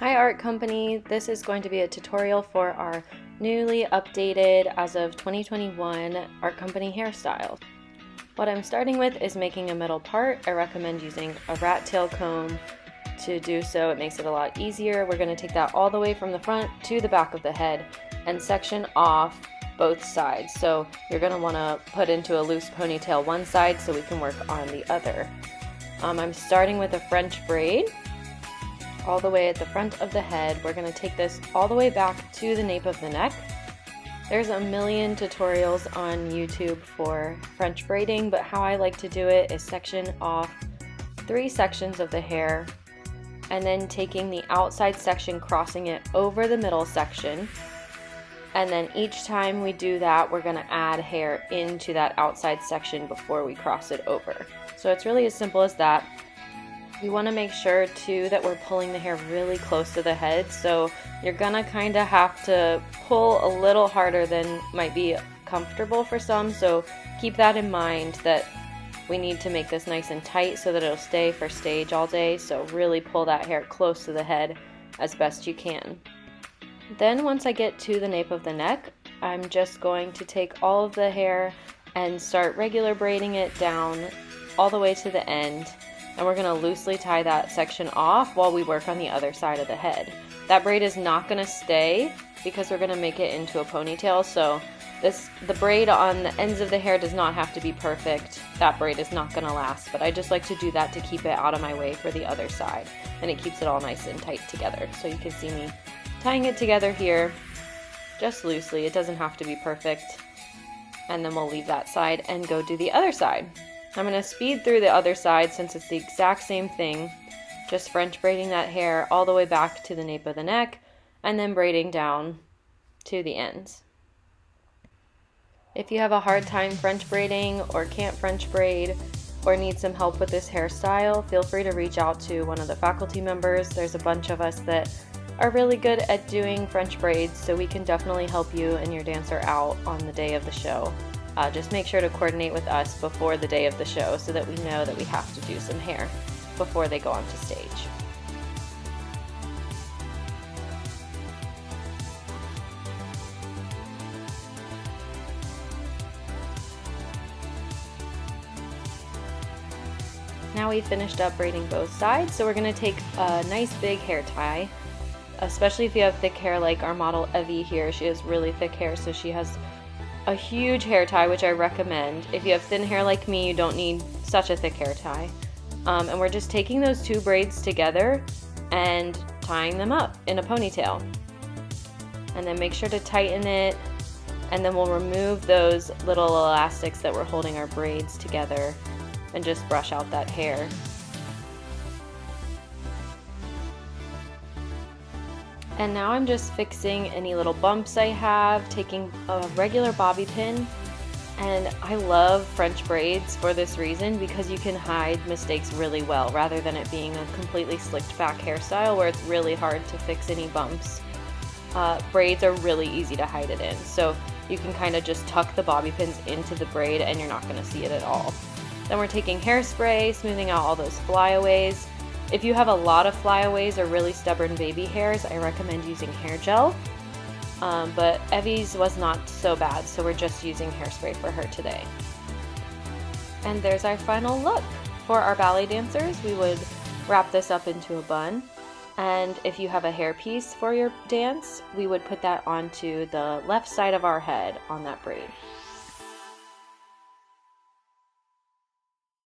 Hi Art Company, this is going to be a tutorial for our newly updated as of 2021 Art Company hairstyle. What I'm starting with is making a middle part. I recommend using a rat tail comb to do so. It makes it a lot easier. We're going to take that all the way from the front to the back of the head and section off both sides. So you're going to want to put into a loose ponytail one side so we can work on the other. I'm starting with a French braid all the way at the front of the head. We're going to take this all the way back to the nape of the neck. There's a million tutorials on YouTube for French braiding, but how I like to do it is section off 3 sections of the hair and then taking the outside section, crossing it over the middle section, and then each time we do that we're going to add hair into that outside section before we cross it over. So it's really as simple as that. We want to make sure too that we're pulling the hair really close to the head, so you're gonna kind of have to pull a little harder than might be comfortable for some, so keep that in mind that we need to make this nice and tight so that it'll stay for stage all day. So really pull that hair close to the head as best you can. Then once I get to the nape of the neck, I'm just going to take all of the hair and start regular braiding it down all the way to the end. And we're going to loosely tie that section off while we work on the other side of the head. That braid is not going to stay because we're going to make it into a ponytail, so the braid on the ends of the hair does not have to be perfect. That braid is not going to last, but I just like to do that to keep it out of my way for the other side, and it keeps it all nice and tight together. So you can see me tying it together here just loosely. It doesn't have to be perfect. And then we'll leave that side and go do the other side. I'm going to speed through the other side since it's the exact same thing, just French braiding that hair all the way back to the nape of the neck and then braiding down to the ends. If you have a hard time French braiding or can't French braid or need some help with this hairstyle, feel free to reach out to one of the faculty members. There's a bunch of us that are really good at doing French braids, so we can definitely help you and your dancer out on the day of the show. Just make sure to coordinate with us before the day of the show so that we know that we have to do some hair before they go onto stage. Now we've finished up braiding both sides, so we're going to take a nice big hair tie, especially if you have thick hair like our model Evie here. She has really thick hair, so she has a huge hair tie, which I recommend. If you have thin hair like me, you don't need such a thick hair tie. And we're just taking those 2 braids together and tying them up in a ponytail. And then make sure to tighten it, and then we'll remove those little elastics that were holding our braids together and just brush out that hair. And now I'm just fixing any little bumps I have, taking a regular bobby pin. And I love French braids for this reason, because you can hide mistakes really well rather than it being a completely slicked back hairstyle where it's really hard to fix any bumps. Braids are really easy to hide it in, so you can kind of just tuck the bobby pins into the braid and you're not going to see it at all. Then we're taking hairspray, smoothing out all those flyaways. If you have a lot of flyaways or really stubborn baby hairs, I recommend using hair gel. But Evie's was not so bad, so we're just using hairspray for her today. And there's our final look. For our ballet dancers, we would wrap this up into a bun. And if you have a hairpiece for your dance, we would put that onto the left side of our head on that braid.